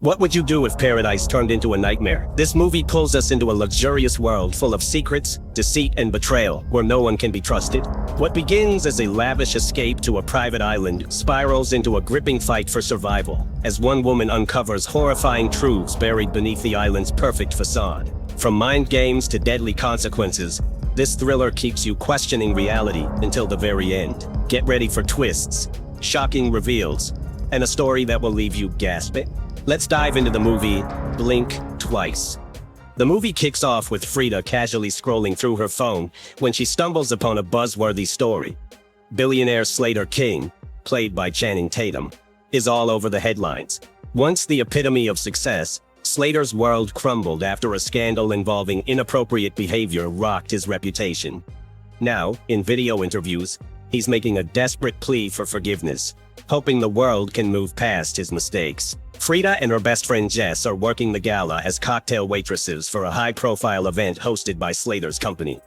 What would you do if paradise turned into a nightmare? This movie pulls us into a luxurious world full of secrets, deceit, and betrayal, where no one can be trusted. What begins as a lavish escape to a private island spirals into a gripping fight for survival, as one woman uncovers horrifying truths buried beneath the island's perfect facade. From mind games to deadly consequences, this thriller keeps you questioning reality until the very end. Get ready for twists, shocking reveals, and a story that will leave you gasping. Let's dive into the movie, Blink Twice. The movie kicks off with Frida casually scrolling through her phone when she stumbles upon a buzzworthy story. Billionaire Slater King, played by Channing Tatum, is all over the headlines. Once the epitome of success, Slater's world crumbled after a scandal involving inappropriate behavior rocked his reputation. Now, in video interviews, he's making a desperate plea for forgiveness, hoping the world can move past his mistakes. Frida and her best friend Jess are working the gala as cocktail waitresses for a high-profile event hosted by Slater's company.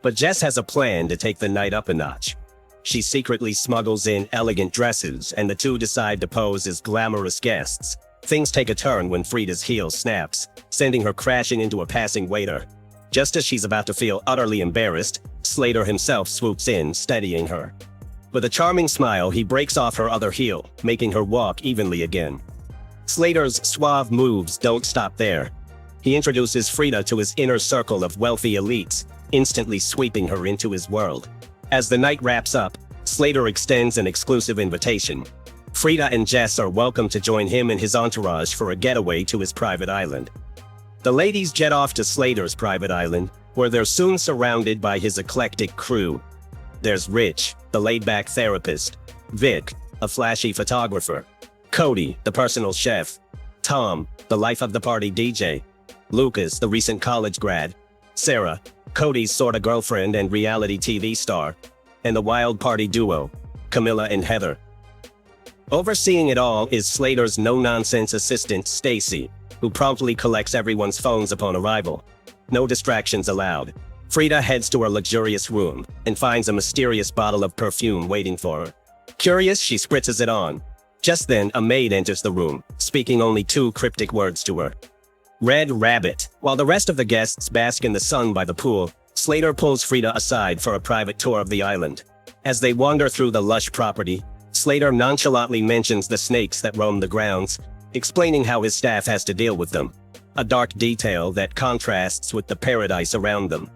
But Jess has a plan to take the night up a notch. She secretly smuggles in elegant dresses, and the two decide to pose as glamorous guests. Things take a turn when Frida's heel snaps, sending her crashing into a passing waiter. Just as she's about to feel utterly embarrassed, Slater himself swoops in, steadying her. With a charming smile, he breaks off her other heel, making her walk evenly again. Slater's suave moves don't stop there. He introduces Frida to his inner circle of wealthy elites, instantly sweeping her into his world. As the night wraps up, Slater extends an exclusive invitation. Frida and Jess are welcome to join him and his entourage for a getaway to his private island. The ladies jet off to Slater's private island, where they're soon surrounded by his eclectic crew. There's Rich, the laid-back therapist; Vic, a flashy photographer; Cody, the personal chef; Tom, the life-of-the-party DJ; Lucas, the recent college grad; Sarah, Cody's sorta girlfriend and reality TV star; and the wild party duo, Camilla and Heather. Overseeing it all is Slater's no-nonsense assistant, Stacy, who promptly collects everyone's phones upon arrival. No distractions allowed. Frida heads to her luxurious room and finds a mysterious bottle of perfume waiting for her. Curious, she spritzes it on. Just then, a maid enters the room, speaking only two cryptic words to her: Red Rabbit. While the rest of the guests bask in the sun by the pool, Slater pulls Frida aside for a private tour of the island. As they wander through the lush property, Slater nonchalantly mentions the snakes that roam the grounds, explaining how his staff has to deal with them, a dark detail that contrasts with the paradise around them.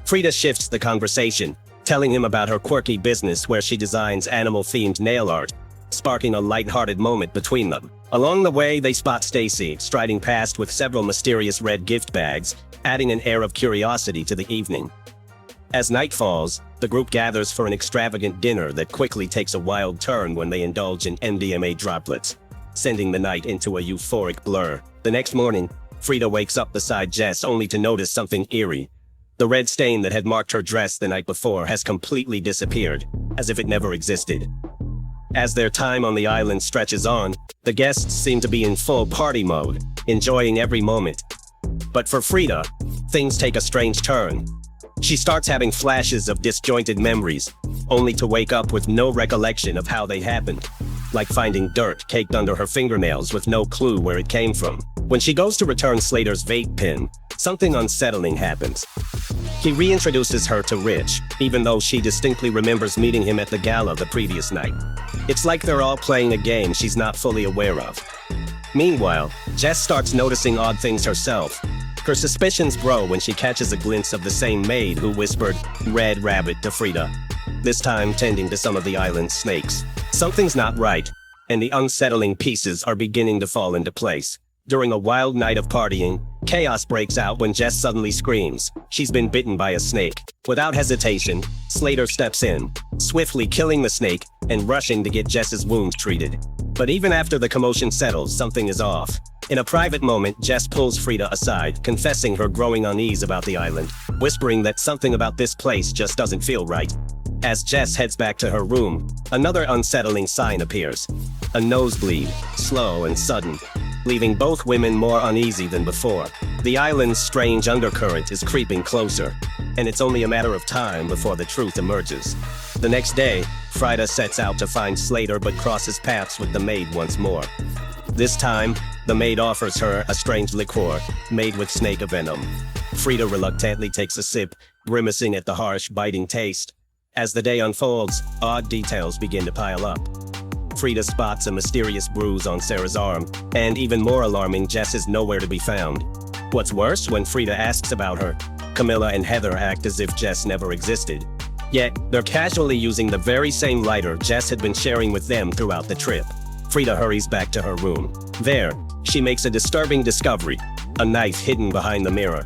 Frida shifts the conversation, telling him about her quirky business where she designs animal-themed nail art, sparking a light-hearted moment between them. Along the way, they spot Stacy striding past with several mysterious red gift bags, adding an air of curiosity to the evening. As night falls, the group gathers for an extravagant dinner that quickly takes a wild turn when they indulge in MDMA droplets, sending the night into a euphoric blur. The next morning, Frida wakes up beside Jess only to notice something eerie. The red stain that had marked her dress the night before has completely disappeared, as if it never existed. As their time on the island stretches on, the guests seem to be in full party mode, enjoying every moment. But for Frida, things take a strange turn. She starts having flashes of disjointed memories, only to wake up with no recollection of how they happened, like finding dirt caked under her fingernails with no clue where it came from. When she goes to return Slater's vape pen, something unsettling happens. He reintroduces her to Rich, even though she distinctly remembers meeting him at the gala the previous night. It's like they're all playing a game she's not fully aware of. Meanwhile, Jess starts noticing odd things herself. Her suspicions grow when she catches a glimpse of the same maid who whispered "Red Rabbit" to Frida, this time tending to some of the island's snakes. Something's not right, and the unsettling pieces are beginning to fall into place. During a wild night of partying, chaos breaks out when Jess suddenly screams. She's been bitten by a snake. Without hesitation, Slater steps in, swiftly killing the snake and rushing to get Jess's wound treated. But even after the commotion settles, something is off. In a private moment, Jess pulls Frida aside, confessing her growing unease about the island, whispering that something about this place just doesn't feel right. As Jess heads back to her room, another unsettling sign appears. A nosebleed, slow and sudden, leaving both women more uneasy than before. The island's strange undercurrent is creeping closer, and it's only a matter of time before the truth emerges. The next day, Frida sets out to find Slater but crosses paths with the maid once more. This time, the maid offers her a strange liqueur made with snake venom. Frida reluctantly takes a sip, grimacing at the harsh, biting taste. As the day unfolds, odd details begin to pile up. Frida spots a mysterious bruise on Sarah's arm, and even more alarming, Jess is nowhere to be found. What's worse, when Frida asks about her, Camilla and Heather act as if Jess never existed. Yet, they're casually using the very same lighter Jess had been sharing with them throughout the trip. Frida hurries back to her room. There, she makes a disturbing discovery, a knife hidden behind the mirror.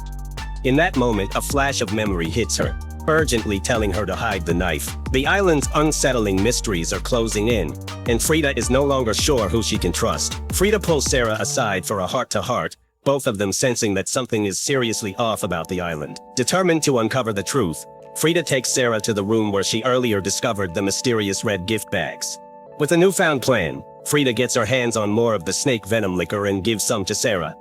In that moment, a flash of memory hits her, urgently telling her to hide the knife. The island's unsettling mysteries are closing in, and Frida is no longer sure who she can trust. Frida pulls Sarah aside for a heart-to-heart, both of them sensing that something is seriously off about the island. Determined to uncover the truth, Frida takes Sarah to the room where she earlier discovered the mysterious red gift bags. With a newfound plan, Frida gets her hands on more of the snake venom liquor and gives some to Sarah.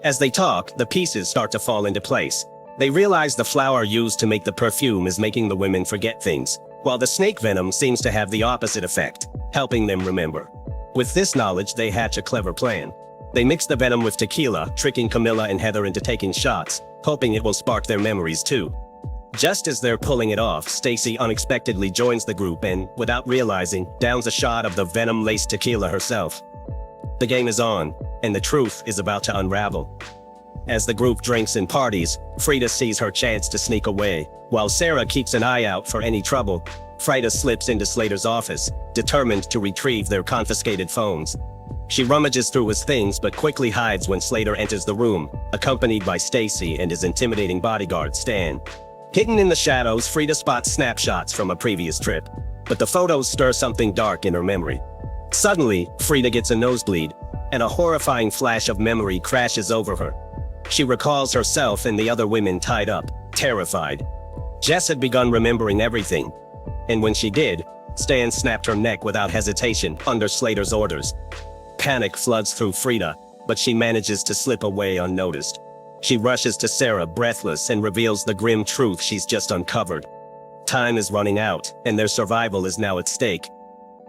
As they talk, the pieces start to fall into place. They realize the flour used to make the perfume is making the women forget things, while the snake venom seems to have the opposite effect, helping them remember. With this knowledge, they hatch a clever plan. They mix the venom with tequila, tricking Camilla and Heather into taking shots, hoping it will spark their memories too. Just as they're pulling it off, Stacy unexpectedly joins the group and, without realizing, downs a shot of the venom-laced tequila herself. The game is on, and the truth is about to unravel. As the group drinks and parties, Frida sees her chance to sneak away. While Sarah keeps an eye out for any trouble, Frida slips into Slater's office, determined to retrieve their confiscated phones. She rummages through his things but quickly hides when Slater enters the room, accompanied by Stacy and his intimidating bodyguard, Stan. Hidden in the shadows, Frida spots snapshots from a previous trip, but the photos stir something dark in her memory. Suddenly, Frida gets a nosebleed, and a horrifying flash of memory crashes over her. She recalls herself and the other women tied up, terrified. Jess had begun remembering everything, and when she did, Stan snapped her neck without hesitation under Slater's orders. Panic floods through Frida, but she manages to slip away unnoticed. She rushes to Sarah, breathless, and reveals the grim truth she's just uncovered. Time is running out, and their survival is now at stake.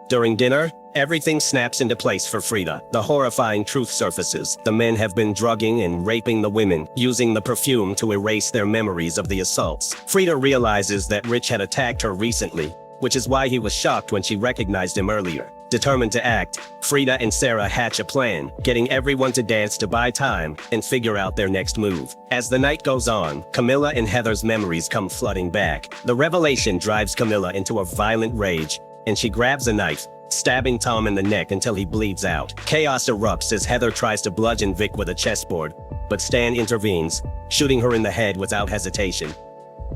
During dinner, everything snaps into place for Frida. The horrifying truth surfaces. The men have been drugging and raping the women, using the perfume to erase their memories of the assaults. Frida realizes that Rich had attacked her recently, which is why he was shocked when she recognized him earlier. Determined to act, Frida and Sarah hatch a plan, getting everyone to dance to buy time and figure out their next move. As the night goes on, Camilla and Heather's memories come flooding back. The revelation drives Camilla into a violent rage, and she grabs a knife, stabbing Tom in the neck until he bleeds out. Chaos erupts as Heather tries to bludgeon Vic with a chessboard, but Stan intervenes, shooting her in the head without hesitation.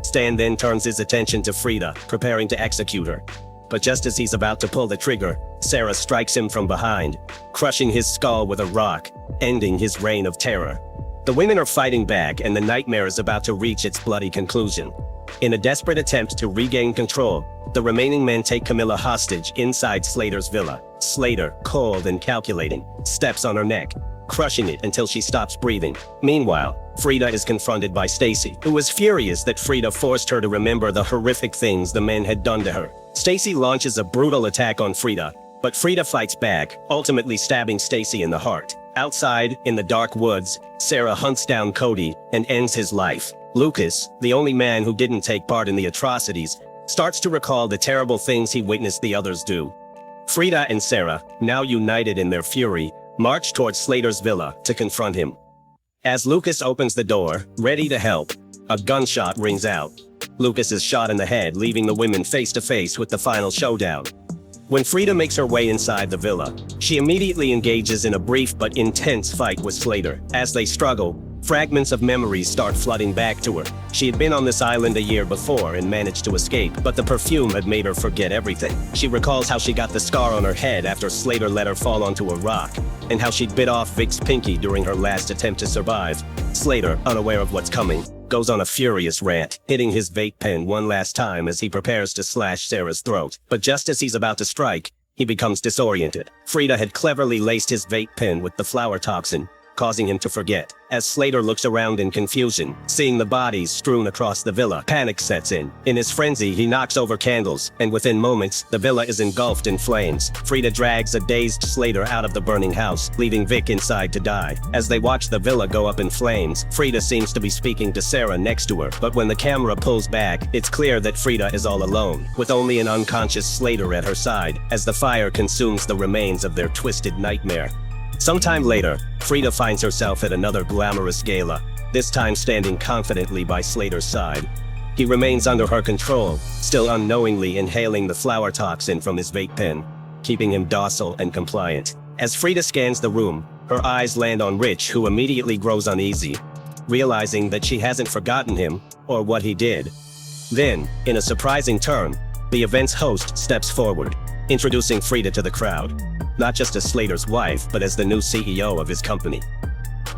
Stan then turns his attention to Frida, preparing to execute her. But just as he's about to pull the trigger, Sarah strikes him from behind, crushing his skull with a rock, ending his reign of terror. The women are fighting back, and the nightmare is about to reach its bloody conclusion. In a desperate attempt to regain control, the remaining men take Camilla hostage inside Slater's villa. Slater, cold and calculating, steps on her neck, crushing it until she stops breathing. Meanwhile, Frida is confronted by Stacy, who is furious that Frida forced her to remember the horrific things the men had done to her. Stacy launches a brutal attack on Frida, but Frida fights back, ultimately stabbing Stacy in the heart. Outside, in the dark woods, Sarah hunts down Cody and ends his life. Lucas, the only man who didn't take part in the atrocities, starts to recall the terrible things he witnessed the others do. Frida and Sarah, now united in their fury, march towards Slater's villa to confront him. As Lucas opens the door, ready to help, a gunshot rings out. Lucas is shot in the head, leaving the women face to face with the final showdown. When Frida makes her way inside the villa, she immediately engages in a brief but intense fight with Slater. As they struggle, fragments of memories start flooding back to her. She had been on this island a year before and managed to escape, but the perfume had made her forget everything. She recalls how she got the scar on her head after Slater let her fall onto a rock, and how she'd bit off Vic's pinky during her last attempt to survive. Slater, unaware of what's coming, goes on a furious rant, hitting his vape pen one last time as he prepares to slash Sarah's throat. But just as he's about to strike, he becomes disoriented. Frida had cleverly laced his vape pen with the flower toxin, causing him to forget. As Slater looks around in confusion, seeing the bodies strewn across the villa, panic sets in. In his frenzy, he knocks over candles, and within moments, the villa is engulfed in flames. Frida drags a dazed Slater out of the burning house, leaving Vic inside to die. As they watch the villa go up in flames, Frida seems to be speaking to Sarah next to her, but when the camera pulls back, it's clear that Frida is all alone, with only an unconscious Slater at her side, as the fire consumes the remains of their twisted nightmare. Sometime later, Frida finds herself at another glamorous gala, this time standing confidently by Slater's side. He remains under her control, still unknowingly inhaling the flower toxin from his vape pen, keeping him docile and compliant. As Frida scans the room, her eyes land on Rich, who immediately grows uneasy, realizing that she hasn't forgotten him or what he did. Then, in a surprising turn, the event's host steps forward, introducing Frida to the crowd, not just as Slater's wife, but as the new CEO of his company.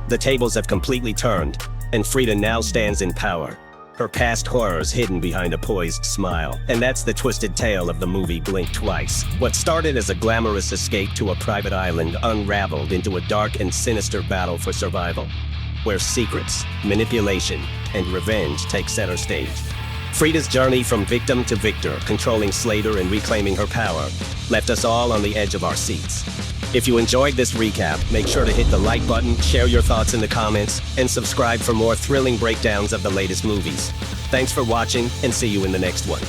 The tables have completely turned, and Frida now stands in power, her past horrors hidden behind a poised smile. And that's the twisted tale of the movie Blink Twice. What started as a glamorous escape to a private island unraveled into a dark and sinister battle for survival, where secrets, manipulation, and revenge take center stage. Frida's journey from victim to victor, controlling Slater and reclaiming her power, left us all on the edge of our seats. If you enjoyed this recap, make sure to hit the like button, share your thoughts in the comments, and subscribe for more thrilling breakdowns of the latest movies. Thanks for watching, and see you in the next one.